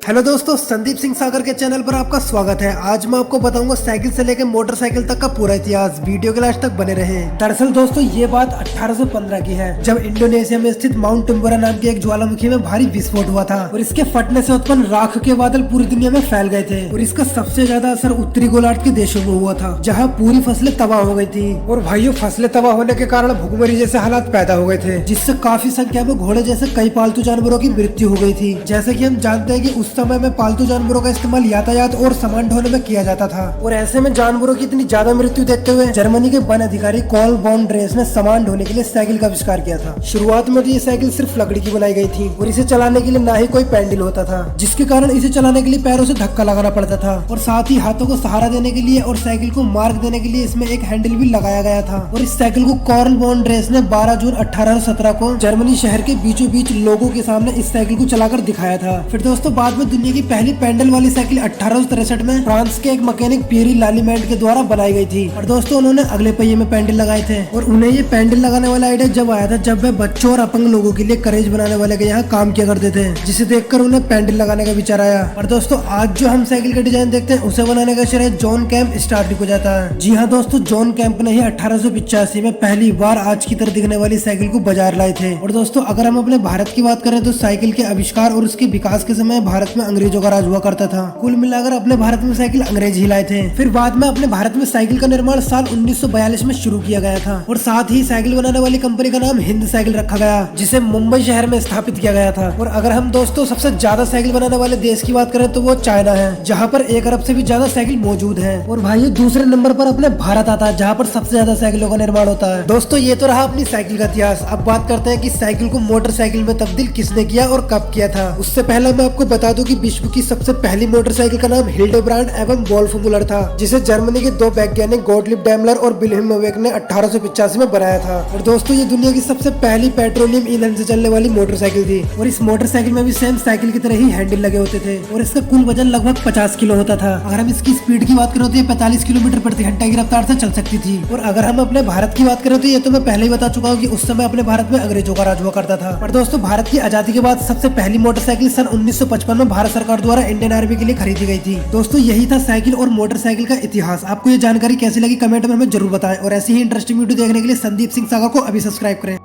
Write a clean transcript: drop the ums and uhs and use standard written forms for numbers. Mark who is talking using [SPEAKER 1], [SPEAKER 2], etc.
[SPEAKER 1] Hello दोस्तों, संदीप सिंह सागर के channel पर आपका स्वागत है। आज मैं आपको बताऊंगा साइकिल से लेकर मोटरसाइकिल तक का पूरा इतिहास। वीडियो के लास्ट तक बने रहें। दरअसल दोस्तों ये बात 1815 की है, जब इंडोनेशिया में स्थित माउंट टुम्बरा नाम के एक ज्वालामुखी में भारी विस्फोट हुआ था और इसके फटने से उत्पन्न राख के बादल पूरी दुनिया में फैल गए थे। और इसका सबसे ज्यादा असर उत्तरी गोलार्ध के देशों में हुआ था, जहाँ पूरी फसलें तबाह हो गई थी। और भाइयों, फसलें तबाह होने के कारण भुखमरी जैसे हालात पैदा हो गए थे, जिससे काफी संख्या में घोड़े जैसे कई पालतू जानवरों की मृत्यु हो गई थी। जैसे की हम जानते हैं की उस समय में पालतू जानवरों का इस्तेमाल यातायात और सामान ढोने में किया जाता था। और ऐसे में जानवरों की इतनी ज्यादा मृत्यु देखते हुए जर्मनी के वन अधिकारी कार्ल वॉन ड्रेस ने सामान ढोने के लिए साइकिल का आविष्कार किया था। शुरुआत में तो ये साइकिल सिर्फ लकड़ी की बनाई गई थी और इसे चलाने के लिए ना ही कोई पैडल होता था, जिसके कारण इसे चलाने के लिए पैरों से धक्का लगाना पड़ता था और साथ ही हाथों को सहारा देने के लिए और साइकिल को मार्ग देने के लिए इसमें एक हैंडल भी लगाया गया था। और इस साइकिल को कार्ल वॉन ड्रेस ने 12 जून 1817 को जर्मनी शहर के बीचों बीच लोगों के सामने इस साइकिल को चलाकर दिखाया था। फिर दोस्तों बाद में दुनिया की पहली पैडल वाली साइकिल 1863 में फ्रांस के एक मैकेनिक पियरी लालीमेंट के द्वारा बनाई गई थी। और दोस्तों उन्होंने अगले पहिए में पैडल लगाए थे। और उन्हें ये पैडल लगाने वाला आइडिया जब आया था जब वे बच्चों और अपंग लोगों के लिए करेज बनाने वाले के यहाँ काम किया करते थे, जिसे देखकर उन्हें पैडल लगाने का विचार आया। और दोस्तों आज जो हम साइकिल का डिजाइन देखते हैं उसे बनाने का श्रेय जॉन कैम्प स्टार्डिक को जाता है। जी हाँ दोस्तों, जॉन कैम्प ने ही 1885 में पहली बार आज की तरह दिखने वाली साइकिल को बाजार लाए थे। और दोस्तों अगर हम अपने भारत की बात करें तो साइकिल के आविष्कार और उसके विकास के समय भारत में अंग्रेजों का राज हुआ करता था। कुल मिलाकर अपने भारत में साइकिल अंग्रेज ही लाए थे। फिर बाद में अपने भारत में साइकिल का निर्माण साल 1942 में शुरू किया गया था और साथ ही साइकिल बनाने वाली कंपनी का नाम हिंद साइकिल रखा गया, जिसे मुंबई शहर में स्थापित किया गया था। और अगर हम दोस्तों सबसे ज्यादा साइकिल बनाने वाले देश की बात करें तो वो चाइना है, जहाँ पर 1 अरब से भी ज्यादा साइकिल मौजूद है। और भाई दूसरे नंबर पर अपने भारत आता है, जहाँ पर सबसे ज्यादा साइकिलों का निर्माण होता है। दोस्तों ये तो रहा अपनी साइकिल का इतिहास। अब बात करते हैं कि साइकिल को मोटरसाइकिल में तब्दील किसने किया और कब किया था। उससे पहले मैं आपको बता दूं कि विश्व की सबसे पहली मोटरसाइकिल का नाम हिल्डेब्रांड एवं वोल्फ मुलर था, जिसे जर्मनी के 2 वैज्ञानिक गोटलिब डैमलर और विल्हेम मोवेक ने 1885 में बनाया था। और दोस्तों ये दुनिया की सबसे पहली पेट्रोलियम ईंधन से चलने वाली मोटरसाइकिल थी। और इस मोटरसाइकिल में भी सेम साइकिल की तरह ही हैंडल लगे होते थे और इसका कुल वजन लगभग 50 किलो होता था। अगर हम इसकी स्पीड की बात करें तो ये 45 किलोमीटर प्रति घंटा की रफ्तार से चल सकती थी। और अगर हम अपने भारत की बात करें तो ये तो मैं पहले ही बता चुका हूँ कि उस समय अपने भारत में अंग्रेजों का राज हुआ करता था। और दोस्तों भारत की आजादी के बाद सबसे पहली मोटरसाइकिल सन 1955 में भारत सरकार द्वारा इंडियन आर्मी के लिए खरीदी गई थी। दोस्तों यही था साइकिल और मोटरसाइकिल का इतिहास। आपको ये जानकारी कैसी लगी कमेंट में हमें जरूर बताएं और ऐसी ही इंटरेस्टिंग वीडियो देखने के लिए संदीप सिंह सागर को अभी सब्सक्राइब करें।